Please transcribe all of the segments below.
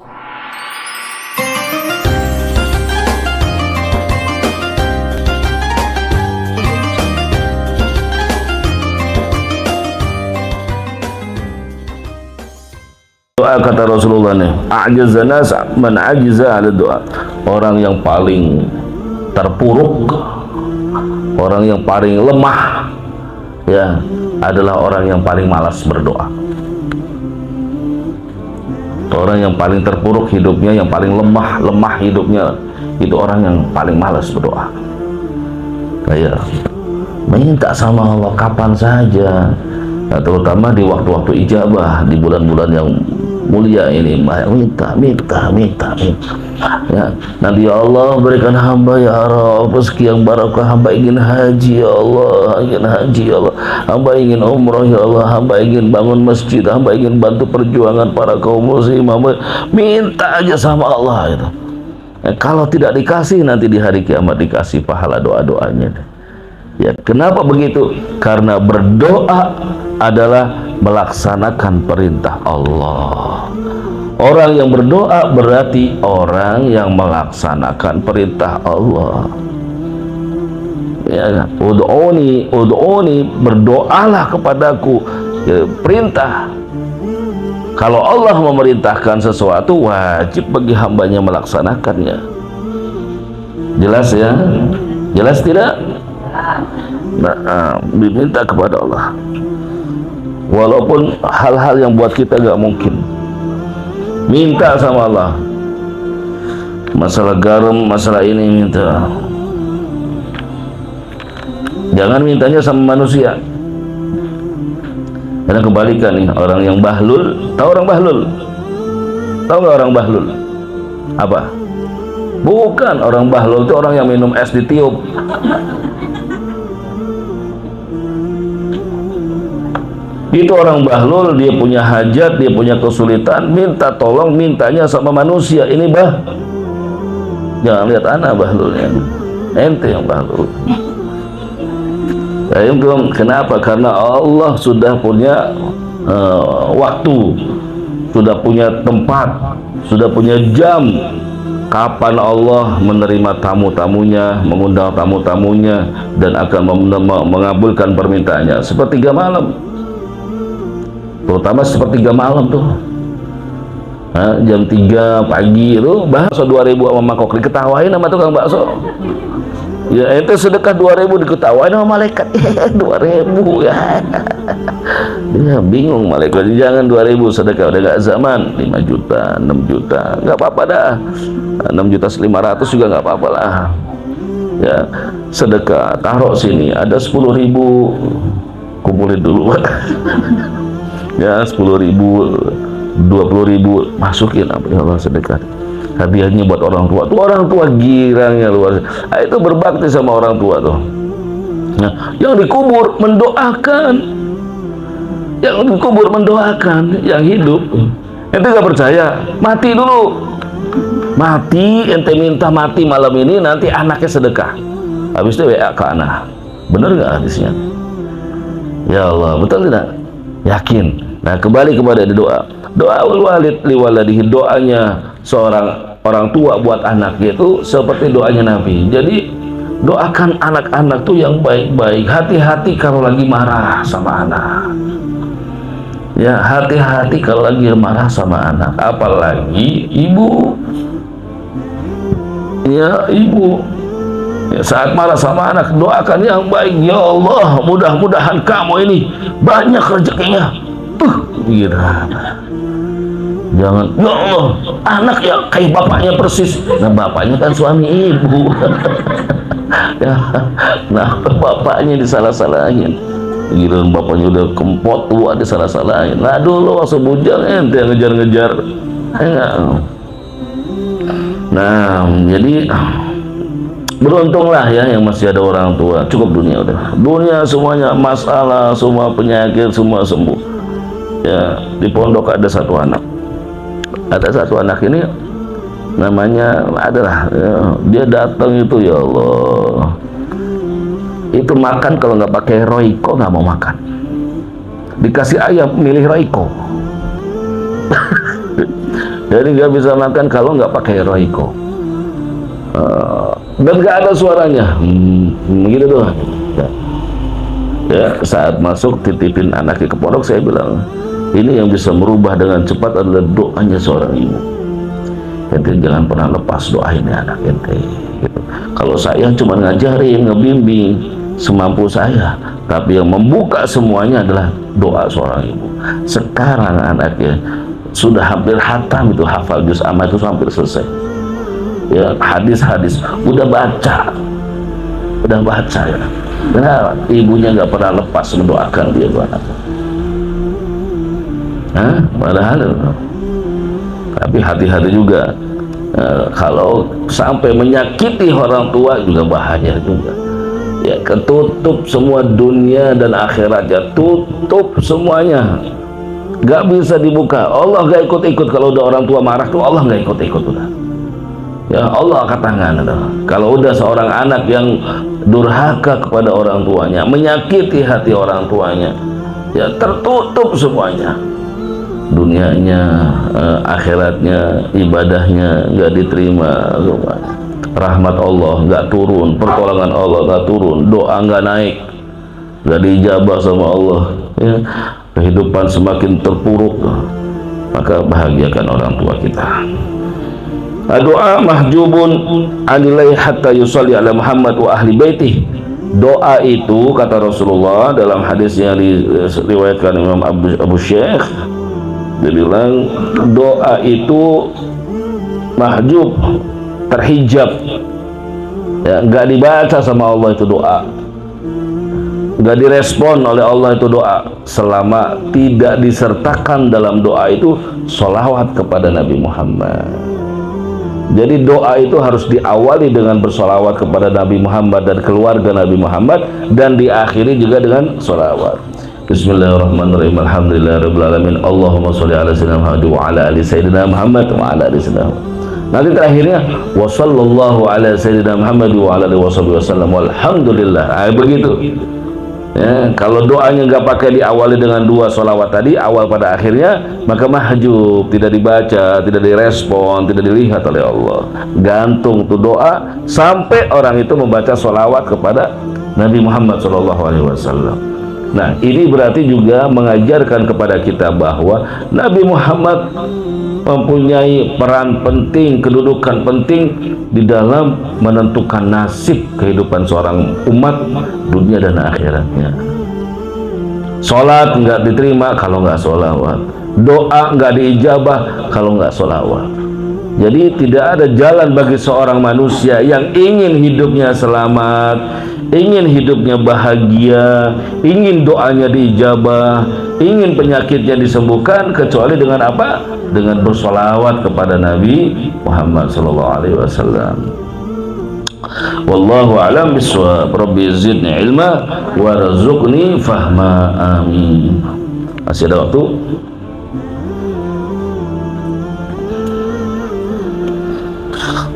Doa kata Rasulullah nih, a'jazan nas man ajiza 'ala doa. Orang yang paling terpuruk, orang yang paling lemah ya adalah orang yang paling malas berdoa. Orang yang paling terpuruk hidupnya, yang paling lemah hidupnya, itu orang yang paling malas berdoa. Kayak minta sama Allah kapan saja, nah, terutama di waktu-waktu ijabah, di bulan-bulan yang mulia ini, minta. Ya, nanti ya Allah berikan hamba ya Rabb rezeki yang barakah, hamba ingin haji ya Allah, hamba ingin umrah ya Allah, hamba ingin bangun masjid, hamba ingin bantu perjuangan para kaum muslim, minta aja sama Allah itu. Ya, kalau tidak dikasih, nanti di hari kiamat dikasih pahala doa-doanya. Ya, kenapa begitu? Karena berdoa adalah melaksanakan perintah Allah. Orang yang berdoa berarti orang yang melaksanakan perintah Allah. Ya, ud'uni, berdoalah kepadaku. Ya, perintah. Kalau Allah memerintahkan sesuatu, wajib bagi hambanya melaksanakannya. Jelas ya? Jelas tidak? Nah, diminta kepada Allah. Walaupun hal-hal yang buat kita gak mungkin, minta sama Allah. Masalah garam, masalah ini minta. Jangan mintanya sama manusia. Karena kebalikan nih, orang yang bahlul. Tahu orang bahlul? Tahu gak orang bahlul? Apa? Bukan, orang bahlul itu orang yang minum es ditiup. Itu orang bahlul, dia punya hajat, dia punya kesulitan, minta tolong, mintanya sama manusia. Ini jangan lihat anak bahlulnya, ente yang bahlul. Kenapa? Karena Allah sudah punya waktu, sudah punya tempat, sudah punya jam kapan Allah menerima tamu-tamunya, mengundang tamu-tamunya, dan akan mengabulkan permintaannya. Sepertiga malam, terutama sepertiga malam tuh, jam 3 pagi itu bakso 2.000 sama mangkok diketawain sama tukang bakso. Ya ente sedekah 2.000 diketawain sama malaikat. 2.000 ya. Dia bingung malaikat, jangan 2.000 sedekah, udah gak zaman. 5 juta, 6 juta, gak apa-apa dah. 6.500.000 juga gak apa-apa lah. Ya, sedekah taruh sini, ada 10.000, kumpulin dulu. Ya, 10.000, 20.000 masukin, apa ya Allah, sedekah. Hadiahnya buat orang tua. Tuh orang tua girangnya luar. Nah, itu berbakti sama orang tua tuh. Nah, yang dikubur mendoakan. Yang dikubur mendoakan, yang hidup. Ente gak percaya? Mati dulu. Mati, ente minta mati malam ini, nanti anaknya sedekah. Habis itu WA ke anak. Bener gak hadisnya? Ya Allah, betul tidak? Yakin. Nah, kembali kepada doa. Doa walid liwaladihi, doanya seorang orang tua buat anaknya itu seperti doanya Nabi. Jadi doakan anak-anak tuh yang baik-baik. Hati-hati kalau lagi marah sama anak. Ya, hati-hati kalau lagi marah sama anak, apalagi ibu. Ya, ibu. Ya, saat marah sama anak, doakan yang baik. Ya Allah, mudah-mudahan kamu ini banyak rezekinya. Gitu. Jangan, ya Allah, anak ya kayak bapaknya persis. Nah, bapaknya kan suami ibu. Ya, nah, bapaknya disalah-salahin. Giliran bapaknya udah kempot tua, disalah-salahin. Nah, dulu waktu bujang ente yang ngejar-ngejar. Nah, jadi beruntunglah ya yang masih ada orang tua. Cukup dunia udah. Dunia semuanya masalah, semua penyakit, semua sembuh. Ya, di pondok ada satu anak. Ada satu anak ini namanya adalah ya, dia datang itu, ya Allah, itu makan kalau nggak pakai Royco nggak mau makan. Dikasih ayam milih Royco. Jadi nggak bisa makan kalau nggak pakai roiko. Dan nggak ada suaranya, gitu doang. Ya, saat masuk titipin anaknya ke pondok, saya bilang, ini yang bisa merubah dengan cepat adalah doanya seorang ibu. Ente jangan pernah lepas doain anak ente. Gitu. Kalau saya cuma ngajarin, ngebimbing semampu saya, tapi yang membuka semuanya adalah doa seorang ibu. Sekarang anaknya sudah hampir hatam itu, hafal juz amma itu hampir selesai. Ya, hadis-hadis udah baca ya. Nah, ibunya nggak pernah lepas mendoakan dia tuh anak. Padahal, tapi hati-hati juga. Kalau sampai menyakiti orang tua juga bahaya juga. Ya, ketutup semua dunia dan akhiratnya, tutup semuanya, nggak bisa dibuka. Allah nggak ikut-ikut. Kalau udah orang tua marah tuh Allah nggak ikut-ikut udah. Ya, Allah angkat tangan. Kalau udah seorang anak yang durhaka kepada orang tuanya, menyakiti hati orang tuanya, ya tertutup semuanya. Dunianya, akhiratnya, ibadahnya nggak diterima, rahmat Allah nggak turun, pertolongan Allah nggak turun, doa nggak naik, nggak dijabah sama Allah, ya. Kehidupan semakin terpuruk. Maka bahagiakan orang tua kita. Doa mahjubun anilai hatta yusalli ala Muhammad wa ahli baitih. Doa itu kata Rasulullah dalam hadis yang diriwayatkan Imam Abu Syekh, dia bilang doa itu mahjub, terhijab, ya, nggak dibaca sama Allah itu doa, nggak direspon oleh Allah itu doa selama tidak disertakan dalam doa itu sholawat kepada Nabi Muhammad. Jadi doa itu harus diawali dengan bersolawat kepada Nabi Muhammad dan keluarga Nabi Muhammad, dan diakhiri juga dengan solawat. Bismillahirrahmanirrahim. Alhamdulillahirabbil alamin. Allahumma sholli ala sayyidina Muhammad wa ala ali sayyidina Muhammad wa ala ali sayyidina Muhammad. Nanti terakhirnya wa sallallahu ala sayyidina Muhammad wa ala alihi wasallam walhamdulillah. Begitu. Ya, kalau doanya nggak pakai diawali dengan dua sholawat tadi, awal pada akhirnya, maka mahjub, tidak dibaca, tidak direspon, tidak dilihat oleh Allah. Gantung tuh doa sampai orang itu membaca sholawat kepada Nabi Muhammad SAW. Nah, ini berarti juga mengajarkan kepada kita bahwa Nabi Muhammad mempunyai peran penting, kedudukan penting di dalam menentukan nasib kehidupan seorang umat dunia dan akhiratnya. Sholat nggak diterima kalau nggak sholawat, doa nggak diijabah kalau nggak sholawat. Jadi tidak ada jalan bagi seorang manusia yang ingin hidupnya selamat, ingin hidupnya bahagia, ingin doanya diijabah, ingin penyakitnya disembuhkan, kecuali dengan apa? Dengan bersolawat kepada Nabi Muhammad SAW. Wallahu a'lam bishawab. Rabbi zidni ilma warzuqni fahma. Amin. Masih ada waktu?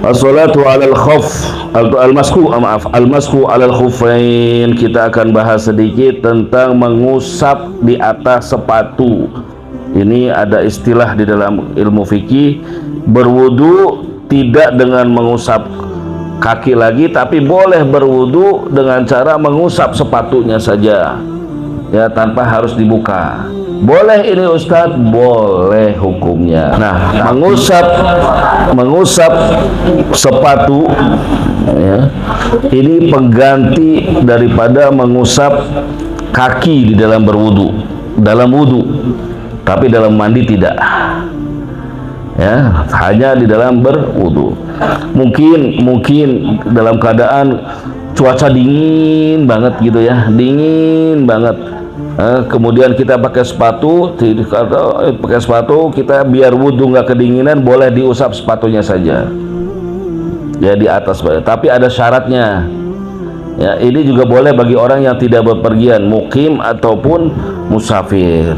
As-salatu 'alal khuf, al-masku 'alal khuffain. Kita akan bahas sedikit tentang mengusap di atas sepatu. Ini ada istilah di dalam ilmu fikih, berwudu tidak dengan mengusap kaki lagi, tapi boleh berwudu dengan cara mengusap sepatunya saja, ya, tanpa harus dibuka. Boleh ini Ustadz? Boleh hukumnya. Nah, mengusap sepatu, ya, ini pengganti daripada mengusap kaki di dalam berwudu, dalam wudu, tapi dalam mandi tidak, ya, hanya di dalam berwudu. Mungkin dalam keadaan cuaca dingin banget gitu ya, dingin banget. Kemudian kita pakai sepatu, kita biar wudhu nggak kedinginan, boleh diusap sepatunya saja, ya, di atas. Tapi ada syaratnya, ya. Ini juga boleh bagi orang yang tidak bepergian, mukim ataupun musafir.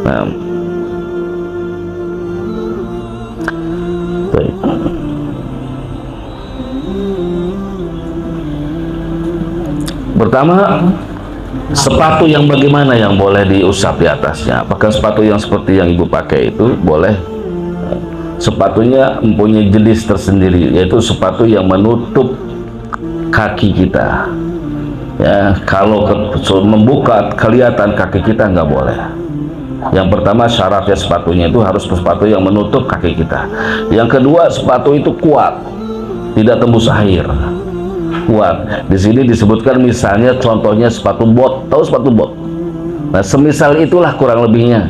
Nah, baik. Pertama, sepatu yang bagaimana yang boleh diusap di atasnya? Apakah sepatu yang seperti yang ibu pakai itu boleh sepatunya mempunyai jenis tersendiri, yaitu sepatu yang menutup kaki kita. Ya, kalau membuka kelihatan kaki kita nggak boleh. Yang pertama syaratnya sepatunya itu harus sepatu yang menutup kaki kita. Yang kedua sepatu itu kuat, tidak tembus air, kuat. Di sini disebutkan misalnya contohnya sepatu bot, tahu sepatu bot? Nah, semisal itulah kurang lebihnya,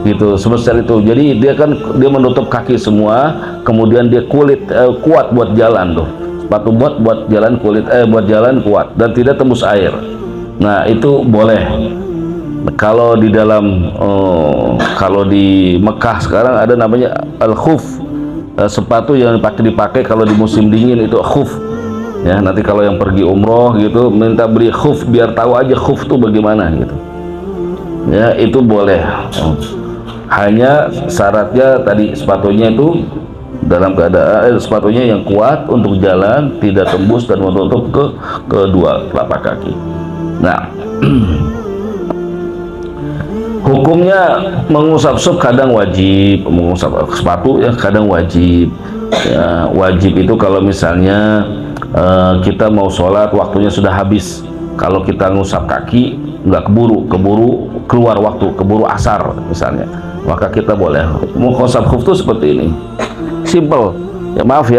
gitu. Semisal itu. Jadi dia menutup kaki semua, kemudian dia kuat buat jalan tuh. Sepatu bot buat jalan buat jalan kuat dan tidak tembus air. Nah, itu boleh. Kalau di dalam kalau di Mekah sekarang ada namanya al-khuf, sepatu yang dipakai kalau di musim dingin itu khuf. Ya, nanti kalau yang pergi umroh gitu minta beri khuf biar tahu aja khuf tuh bagaimana gitu. Ya, itu boleh. Hanya syaratnya tadi sepatunya itu dalam keadaan sepatunya yang kuat untuk jalan, tidak tembus dan menutup kedua telapak kaki. Nah, hukumnya mengusap sup kadang wajib, mengusap sepatu ya kadang wajib. Ya, wajib itu kalau misalnya kita mau sholat waktunya sudah habis. Kalau kita ngusap kaki nggak keburu keluar waktu, keburu asar misalnya, maka kita boleh mengusap khuf itu seperti ini. Simple. Ya maaf,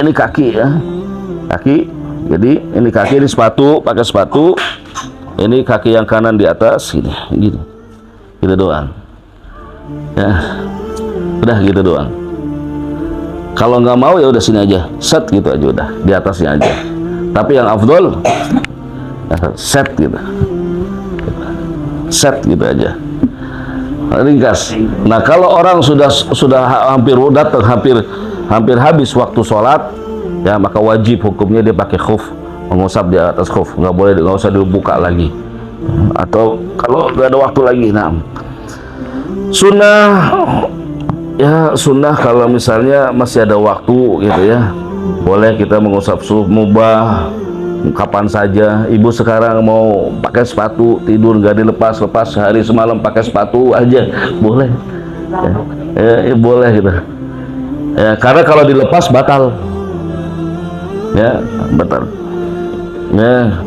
ini kaki ya, kaki. Jadi ini kaki, ini sepatu, pakai sepatu. Ini kaki yang kanan di atas gini, gitu doang. Ya, udah gitu doang. Kalau nggak mau ya udah sini aja, set gitu aja udah, di atasnya aja. Tapi yang afdol set gitu, set gitu aja. Ringkas. Nah, kalau orang sudah hampir datang, hampir habis waktu sholat, ya maka wajib hukumnya dia pakai khuf, mengusap di atas khuf, nggak boleh, nggak usah dibuka lagi. Atau kalau nggak ada waktu lagi, nah sunnah kalau misalnya masih ada waktu gitu ya, boleh kita mengusap sup, mubah kapan saja. Ibu sekarang mau pakai sepatu tidur nggak dilepas sehari semalam pakai sepatu aja boleh ya, boleh gitu ya, karena kalau dilepas batal ya, batal ya.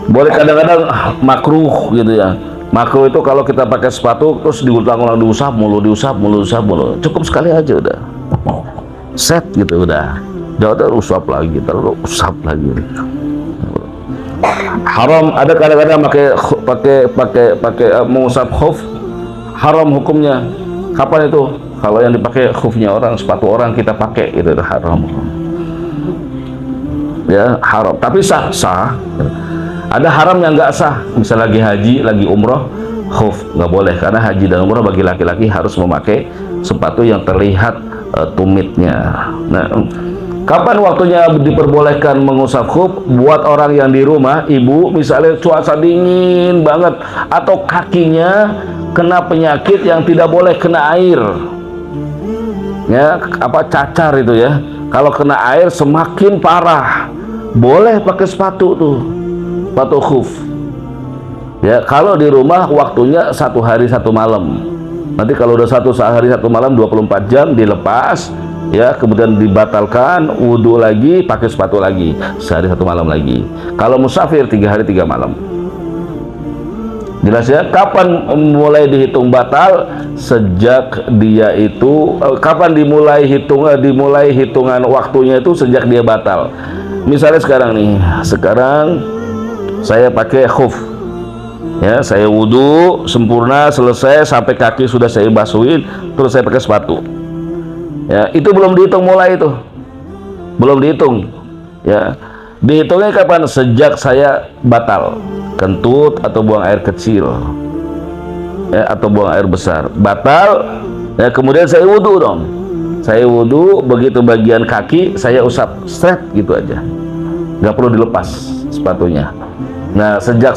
Boleh kadang-kadang makruh gitu ya. Makruh itu kalau kita pakai sepatu terus diulang-ulang, diusap mulu, cukup sekali aja udah set gitu, udah usap lagi, terus usap lagi. Haram. Ada kadang-kadang pakai mengusap khuf, haram hukumnya. Kapan itu? Kalau yang dipakai khufnya orang, sepatu orang kita pakai, itu haram ya, haram. Tapi sah. Ada haram yang nggak sah, misal lagi haji, lagi umroh, khuf nggak boleh, karena haji dan umroh bagi laki-laki harus memakai sepatu yang terlihat tumitnya. Nah, kapan waktunya diperbolehkan mengusap khuf? Buat orang yang di rumah, ibu misalnya cuaca dingin banget atau kakinya kena penyakit yang tidak boleh kena air, ya cacar itu ya. Kalau kena air semakin parah, boleh pakai sepatu tuh, sepatu khuf. Ya, kalau di rumah waktunya 1 hari 1 malam. Nanti kalau udah 1 hari 1 malam 24 jam dilepas, ya kemudian dibatalkan, wudhu lagi, pakai sepatu lagi, sehari 1 malam lagi. Kalau musafir 3 hari 3 malam. Jelas ya. Kapan mulai dihitung batal? Sejak dia itu kapan dimulai hitungan waktunya itu sejak dia batal. Misalnya sekarang saya pakai khuf, ya saya wudhu sempurna selesai sampai kaki sudah saya basuhin, terus saya pakai sepatu, ya itu belum dihitung mulai, itu belum dihitung, ya dihitungnya kapan? Sejak saya batal, kentut atau buang air kecil, ya atau buang air besar, batal, ya kemudian saya wudhu dong. Saya wudhu, begitu bagian kaki saya usap straight gitu aja, nggak perlu dilepas sepatunya. Nah, sejak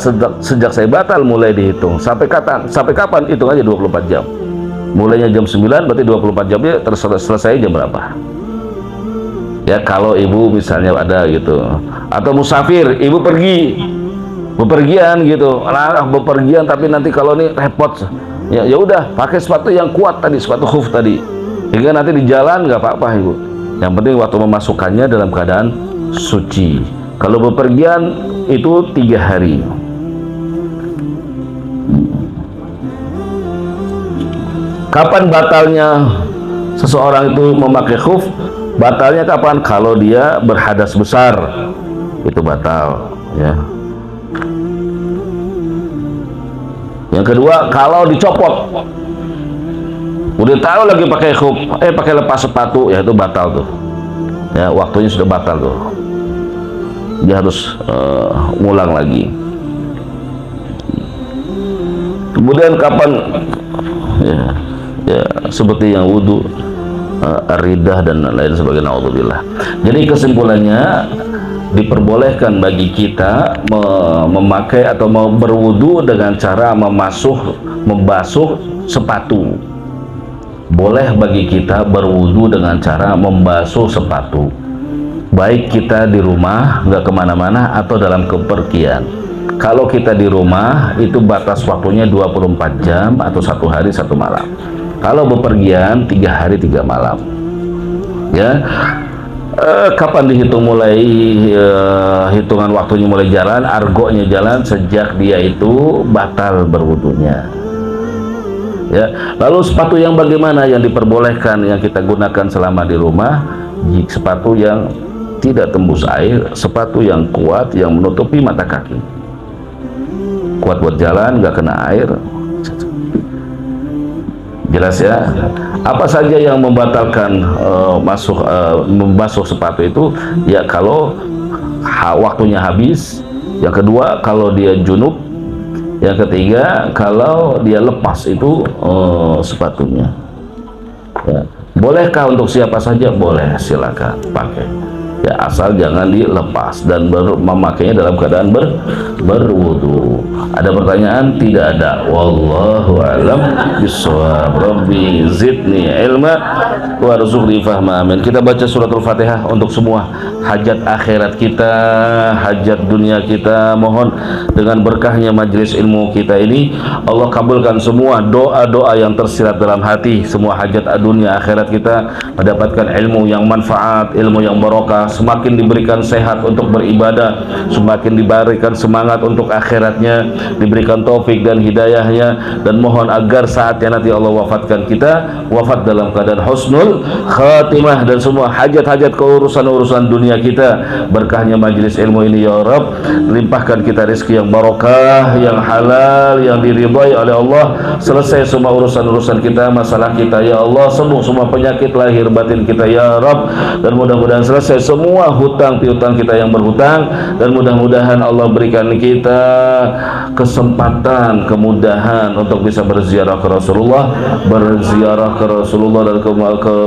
saya batal mulai dihitung. Sampai kapan? Hitung aja 24 jam. Mulainya jam 9, berarti 24 jamnya selesai jam berapa? Ya, kalau ibu misalnya ada gitu. Atau musafir, ibu bepergian gitu. Nah, bepergian tapi nanti kalau ini repot. Ya udah, pakai sepatu yang kuat tadi, sepatu khuf tadi. Sehingga nanti di jalan nggak apa-apa ibu. Yang penting waktu memasukkannya dalam keadaan suci. Kalau bepergian itu 3 hari. Kapan batalnya seseorang itu memakai khuf? Batalnya kapan? Kalau dia berhadas besar, itu batal, ya. Yang kedua, kalau dicopot, udah tahu lagi pakai khuf, pakai lepas sepatu, ya itu batal tuh. Ya, waktunya sudah batal tuh. Dia harus ngulang lagi. Kemudian kapan? Ya seperti yang wudhu, ridah dan lain sebagainya. Naudzubillah. Jadi kesimpulannya, diperbolehkan bagi kita memakai atau berwudu dengan cara membasuh sepatu. Boleh bagi kita berwudu dengan cara membasuh sepatu, baik kita di rumah nggak kemana-mana atau dalam kepergian. Kalau kita di rumah itu batas waktunya 24 jam atau 1 hari 1 malam. Kalau bepergian 3 hari 3 malam. Ya, kapan dihitung mulai hitungan waktunya mulai jalan, argonya jalan sejak dia itu batal berwudunya. Ya, lalu sepatu yang bagaimana yang diperbolehkan yang kita gunakan selama di rumah? Sepatu yang tidak tembus air, sepatu yang kuat yang menutupi mata kaki. Kuat buat jalan, nggak kena air. Jelas ya. Apa saja yang membatalkan membasuh sepatu itu? Ya kalau waktunya habis. Yang kedua kalau dia junub. Yang ketiga kalau dia lepas itu sepatunya. Ya. Bolehkah untuk siapa saja? Boleh, silakan pakai. Ya asal jangan dilepas dan memakainya dalam keadaan berwudu. Ada pertanyaan? Tidak ada. Wallahu a'lam bishawab. Rabbi zidni ilma warzuqni fahma. Amin. Kita baca suratul Fatihah untuk semua hajat akhirat kita, hajat dunia kita. Mohon dengan berkahnya majelis ilmu kita ini, Allah kabulkan semua doa-doa yang tersirat dalam hati, semua hajat dunia akhirat kita, mendapatkan ilmu yang manfaat, ilmu yang barokah, semakin diberikan sehat untuk beribadah, semakin diberikan semangat untuk akhiratnya, diberikan taufik dan hidayahnya, dan mohon agar saatnya nanti Allah wafatkan kita, wafat dalam keadaan husnul khatimah, dan semua hajat-hajat keurusan-urusan dunia kita berkahnya majelis ilmu ini ya Rabb. Limpahkan kita rezeki yang barokah, yang halal, yang diridhai oleh Allah. Selesai semua urusan-urusan kita, masalah kita ya Allah, sembuh semua penyakit lahir batin kita ya Rabb, dan mudah-mudahan selesai semua hutang piutang kita yang berhutang, dan mudah-mudahan Allah berikan kita kesempatan, kemudahan untuk bisa berziarah ke Rasulullah, berziarah ke Rasulullah dan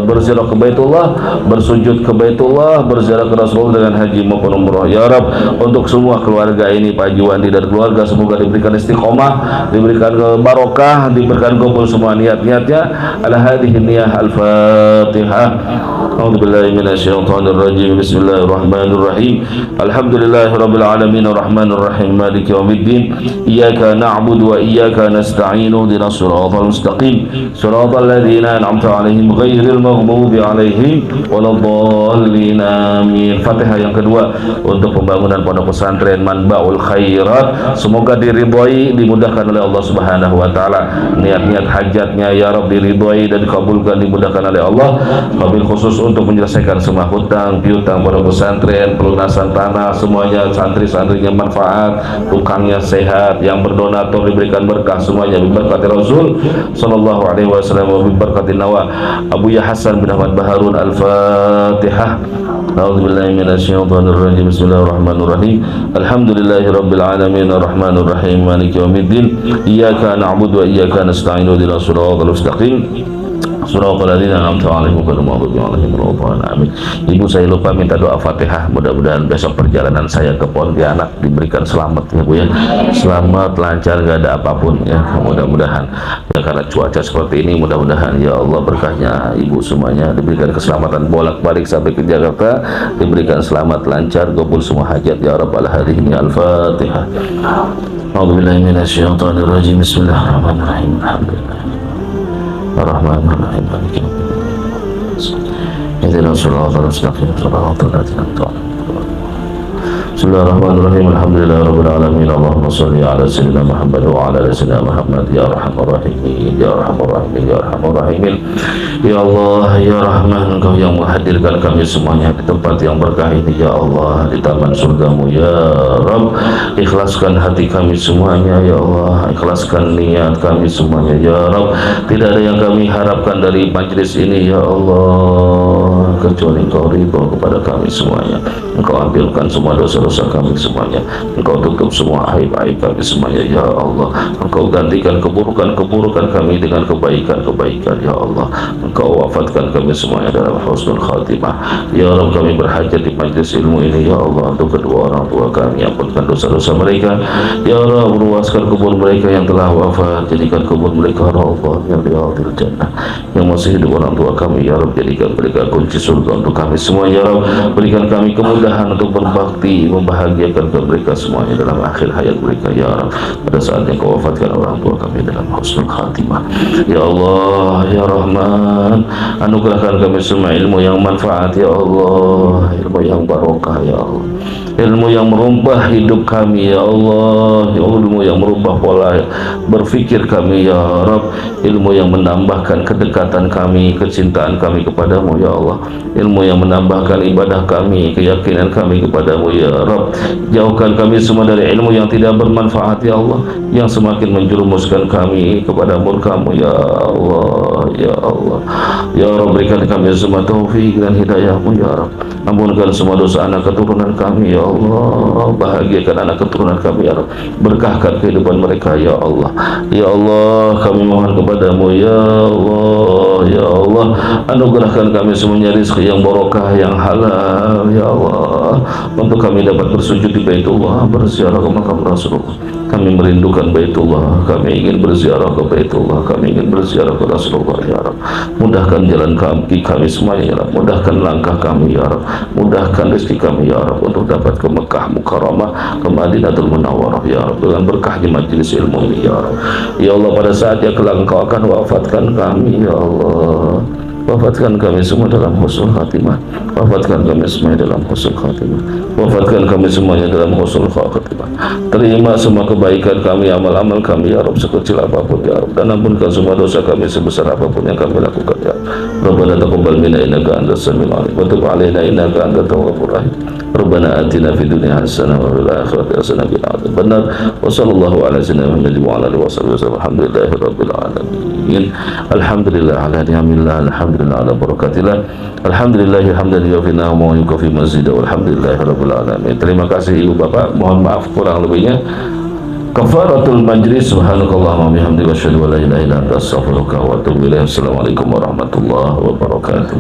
berziarah ke Baitullah, bersujud ke Baitullah, berziarah ke Rasulullah dengan haji maupun umrah ya Rabb. Untuk semua keluarga ini, Pak Juwandi dan keluarga, semoga diberikan istiqomah, diberikan barokah, diberikan kabul semua niat-niatnya. Ala hadhihi niyah al-Fatihah. A'udzubillahi minasyaitonir rajim. Bismillahirrahmanirrahim. Alhamdulillahirabbil alamin arrahmanir rahim maliki yaumiddin. Iyyaka na'budu wa iyyaka nasta'in. Ihdinas siratal mustaqim. Siratal ladzina an'amta 'alaihim ghairil maghdubi 'alaihim waladdallin. Amin. Fatihah yang kedua untuk pembangunan pondok pesantren Manbaul Khairat, semoga diridhai, dimudahkan oleh Allah Subhanahu wa taala. Niat-niat hajatnya ya Rabb diridhai dan dikabulkan, dimudahkan oleh Allah. Wabil khusus untuk menyelesaikan semua hutang piutang pondok pesantren, pelunasan tanah, semuanya santri-santrinya manfaat, tukangnya sehat, yang berdonatur diberikan berkah semuanya berkati Rasul sallallahu alaihi wasallam wa berkati Nawa Abu Ya Hasan bin Ahmad Baharun. Al-Fatihah. A'udzubillahi minasyaitonir rajim. Bismillahirrahmanirrahim. Alhamdulillahirabbil alamin arrahmanir rahim maliki yaumiddin. Iyyaka na'budu wa iyyaka nasta'in. Ihdinas siratal mustaqim. Suratul ladzina an'amta 'alaihim ghairil maghdubi 'alaihim waladdallin. Amin. Ibu, saya lupa minta doa Fatihah. Mudah-mudahan besok perjalanan saya ke Pontianak diberikan selamat ya Bu ya. Selamat, lancar, gak ada apapun ya. Mudah-mudahan ya, karena cuaca seperti ini, mudah-mudahan ya Allah berkahnya Ibu semuanya diberikan keselamatan bolak-balik sampai ke Jakarta, diberikan selamat, lancar, kabul semua hajat ya Rabbal alamin. Al-Fatihah. A'udzubillahi minasyaitonir rajim. Bismillahirrahmanirrahim. Alhamdulillah Ar-Rahman Ar-Rahim. ihdinas siratal mustaqim siratal ladzina an'amta 'alaihim. Bismillahirrahmanirrahim. Alhamdulillahirabbil alamin. Allahumma shalli ala sayyidina Muhammad wa ala ali sayyidina Muhammad ya arhamar rahimin ya arhamar rahimin ya arhamar rahimin. Ya Allah ya Rahman, Engkau yang menghadirkan kami semuanya di tempat yang berkah ini ya Allah, di taman surgamu ya Rabb. Ikhlaskan hati kami semuanya ya Allah, ikhlaskan niat kami semuanya ya Rabb. Tidak ada yang kami harapkan dari majlis ini ya Allah kecuali Engkau ridho kepada kami semuanya. Engkau ambilkan semua dosa-dosa kami semuanya, Engkau tutup semua aib-aib kami semuanya ya Allah. Engkau gantikan keburukan-keburukan kami dengan kebaikan-kebaikan ya Allah. Engkau wafatkan kami semuanya dalam husnul khatimah ya Rabb. Kami berhajat di majlis ilmu ini ya Allah untuk kedua orang tua kami, ampunkan dosa-dosa mereka ya Rabb. Luaskan kubur mereka yang telah wafat, jadikan kubur mereka raudhah min riyadil jannah. Yang masih hidup orang tua kami ya Rabb, jadikan mereka kunci surga untuk kami semua ya Rabb. Berikan kami kemudahan untuk berbakti, membahagiakan mereka semuanya dalam akhir hayat mereka ya Rabb. Pada saat yang Kau wafatkan orang tua kami dalam husnul khatimah ya Allah ya Rahman. Anugerahkan kami semua ilmu yang manfaat ya Allah, ilmu yang barokah ya Allah, ilmu yang merubah hidup kami ya Allah, ilmu yang merubah pola berpikir kami ya Rabb, ilmu yang menambahkan kedekatan kami, kecintaan kami kepadamu ya Allah, ilmu yang menambahkan ibadah kami, keyakinan kami kepadamu ya Rabb. Jauhkan kami semua dari ilmu yang tidak bermanfaat ya Allah, yang semakin menjerumuskan kami kepada murka-Mu ya Allah ya Allah ya Rabb. Berikan kami semua taufik dan hidayah-Mu ya Rabb. Ampunkan semua dosa anak keturunan kami ya Allah, bahagiakan anak keturunan kami ya Rabb, berkahkan kehidupan mereka ya Allah ya Allah. Kami mohon kepadamu ya Allah ya Allah, anugerahkan kami semuanya rezeki yang barokah, yang halal ya Allah, untuk kami dapat bersujud di Baitullah, berziarah ke makam Rasulullah. Kami merindukan Baitullah, kami ingin berziarah ke Baitullah, kami ingin berziarah ke Rasulullah ya Rabb. Mudahkan jalan kami semuanya ya Rabb, mudahkan langkah kami ya Rabb, mudahkan rezeki kami ya Rabb untuk dapat ke Mekah Mukarramah, ke Madinatul Munawwarah ya Rabb, dengan berkahnya majelis ilmu ini ya Rabb. Ya Allah, pada saat yang kelak Engkau akan wafatkan kami ya Allah, wafatkan kami semua dalam husnul khatimah, wafatkan kami semuanya dalam husnul khatimah, wafatkan kami semuanya dalam husnul khatimah. Terima semua kebaikan kami, amal-amal kami ya Rabb, sekecil apapun ya Rabb, dan ampunkan semua dosa kami sebesar apapun yang kami lakukan ya Rabbana taqabbal minna innaka antas samiul alim wa tub alaina innaka antat tawwabur rahim. Rabbana atina fid dunya hasanah wa fil akhirati hasanah wa qina adzabannar. Wa sallallahu ala sayyidina Muhammadin wa ala alihi wasallam. Alhamdulillahi rabbil alamin. Alhamdulillah ala ni'amillah, alhamdulillah ala barakatillah, alhamdulillahi hamdan yuwafina wa yukafi mazida, walhamdulillahi rabbil alamin. Terima kasih Ibu Bapak, mohon maaf kurang lebihnya. Kafaratul majlis, subhanakallahumma bihamdika asyhadu an la ilaha illa anta astaghfiruka wa atubu ilaik. Assalamualaikum warahmatullahi wabarakatuh.